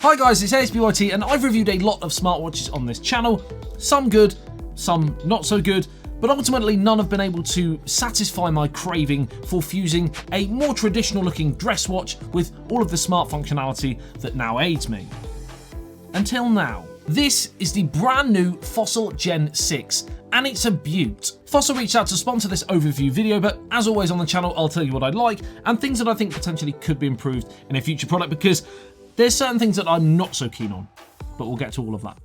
Hi guys, it's ASBYT and I've reviewed a lot of smartwatches on this channel. Some good, some not so good, but ultimately none have been able to satisfy my craving for fusing a more traditional looking dress watch with all of the smart functionality that now aids me. Until now. This is the brand new Fossil Gen 6 and it's a beaut. Fossil reached out to sponsor this overview video, but as always on the channel I'll tell you what I like and things that I think potentially could be improved in a future product, because there's certain things that I'm not so keen on, but we'll get to all of that.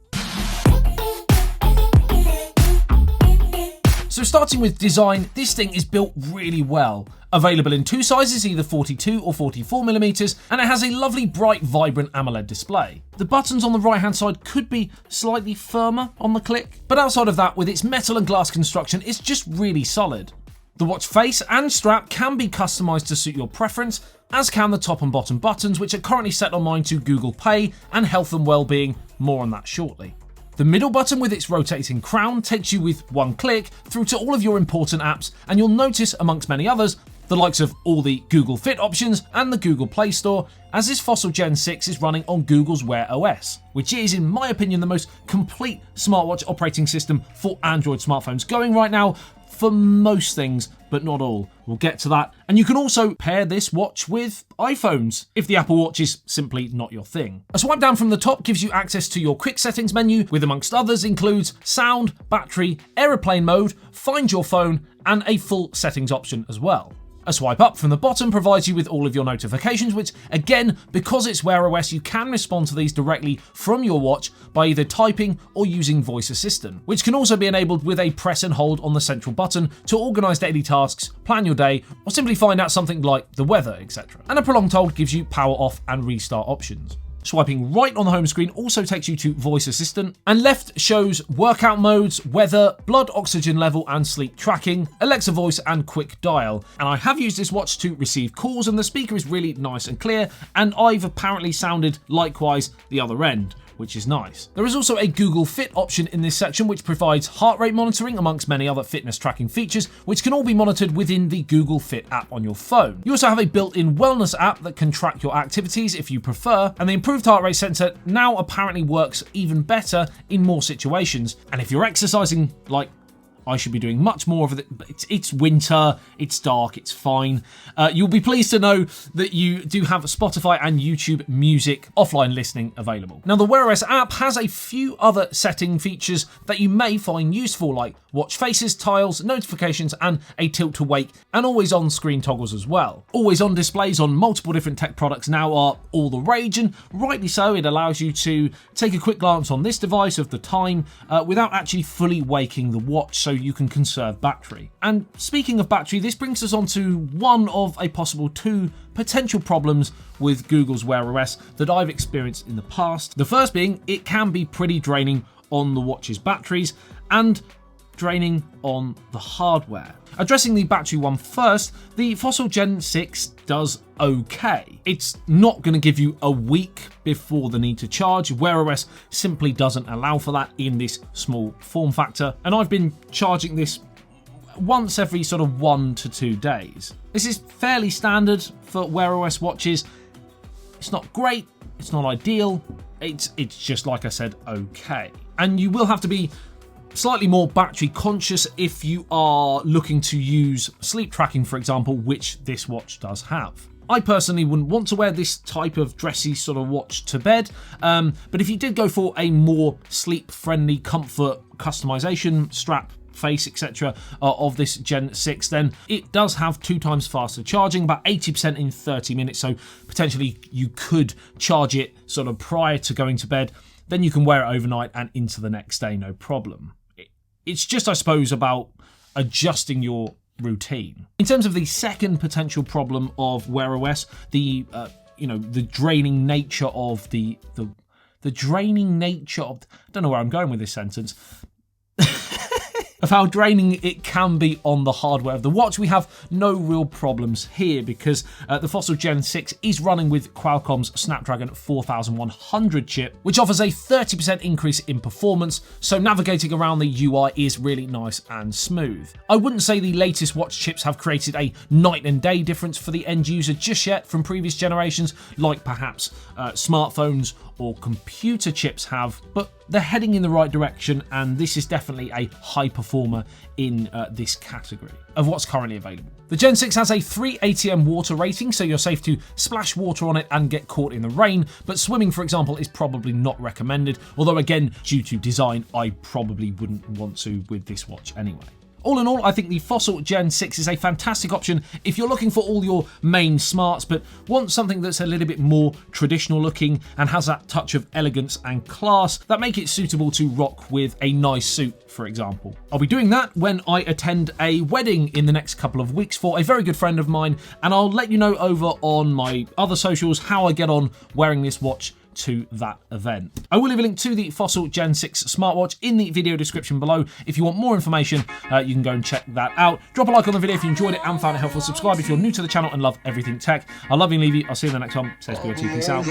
So starting with design, this thing is built really well. Available in two sizes, either 42 or 44mm, and it has a lovely bright vibrant AMOLED display. The buttons on the right hand side could be slightly firmer on the click, but outside of that, with its metal and glass construction, it's just really solid. The watch face and strap can be customised to suit your preference, as can the top and bottom buttons, which are currently set on mine to Google Pay and health and well-being. More on that shortly. The middle button with its rotating crown takes you with one click through to all of your important apps, and you'll notice, amongst many others, the likes of all the Google Fit options and the Google Play Store, as this Fossil Gen 6 is running on Google's Wear OS, which is, in my opinion, the most complete smartwatch operating system for Android smartphones going right now, for most things, but not all. We'll get to that. And you can also pair this watch with iPhones, if the Apple Watch is simply not your thing. A swipe down from the top gives you access to your quick settings menu, with amongst others includes sound, battery, aeroplane mode, find your phone, and a full settings option as well. A swipe up from the bottom provides you with all of your notifications, which again, because it's Wear OS, you can respond to these directly from your watch by either typing or using voice assistant, which can also be enabled with a press and hold on the central button to organise daily tasks, plan your day, or simply find out something like the weather, etc. And a prolonged hold gives you power off and restart options. Swiping right on the home screen also takes you to voice assistant, and left shows workout modes, weather, blood oxygen level and sleep tracking, Alexa voice and quick dial. And I have used this watch to receive calls and the speaker is really nice and clear, and I've apparently sounded likewise the other end, which is nice. There is also a Google Fit option in this section, which provides heart rate monitoring amongst many other fitness tracking features, which can all be monitored within the Google Fit app on your phone. You also have a built-in wellness app that can track your activities if you prefer, and the improved heart rate sensor now apparently works even better in more situations. And if you're exercising like I should be doing much more of it, but it's winter, it's dark, it's fine. You'll be pleased to know that you do have Spotify and YouTube Music offline listening available. Now, the Wear OS app has a few other setting features that you may find useful, like watch faces, tiles, notifications, and a tilt to wake, and always on screen toggles as well. Always on displays on multiple different tech products now are all the rage, and rightly so. It allows you to take a quick glance on this device of the time without actually fully waking the watch, so you can conserve battery. And speaking of battery, this brings us on to one of a possible two potential problems with Google's Wear OS that I've experienced in the past. The first being, it can be pretty draining on the watch's batteries and draining on the hardware. Addressing the battery one first, the Fossil Gen 6 does okay. It's not going to give you a week before the need to charge. Wear OS simply doesn't allow for that in this small form factor, and I've been charging this once every sort of 1 to 2 days. This is fairly standard for Wear OS watches. It's not great, it's not ideal, it's just, like I said, okay. And you will have to be slightly more battery conscious if you are looking to use sleep tracking, for example, which this watch does have. I personally wouldn't want to wear this type of dressy sort of watch to bed, but if you did go for a more sleep-friendly comfort customization, strap, face, etc. Of this Gen 6, then it does have 2 times faster charging, about 80% in 30 minutes, so potentially you could charge it sort of prior to going to bed, then you can wear it overnight and into the next day, no problem. It's just, I suppose, about adjusting your routine. In terms of the second potential problem of Wear OS, the draining nature of the draining nature of, I don't know where I'm going with this sentence. of how draining it can be on the hardware of the watch, we have no real problems here because the Fossil Gen 6 is running with Qualcomm's Snapdragon 4100 chip, which offers a 30% increase in performance, so navigating around the UI is really nice and smooth. I wouldn't say the latest watch chips have created a night and day difference for the end user just yet from previous generations, like perhaps smartphones or computer chips have, but they're heading in the right direction, and this is definitely a high performer in this category of what's currently available. The Gen 6 has a 3 ATM water rating, so you're safe to splash water on it and get caught in the rain, but swimming, for example, is probably not recommended, although again, due to design, I probably wouldn't want to with this watch anyway. All in all, I think the Fossil Gen 6 is a fantastic option if you're looking for all your main smarts, but want something that's a little bit more traditional looking and has that touch of elegance and class that make it suitable to rock with a nice suit, for example. I'll be doing that when I attend a wedding in the next couple of weeks for a very good friend of mine, and I'll let you know over on my other socials how I get on wearing this watch to that event. I will leave a link to the Fossil Gen 6 smartwatch in the video description below. If you want more information, you can go and check that out. Drop a like on the video if you enjoyed it and found it helpful. Subscribe if you're new to the channel and love everything tech. I love you and leave you. I'll see you in the next one. Says BOT. Peace out.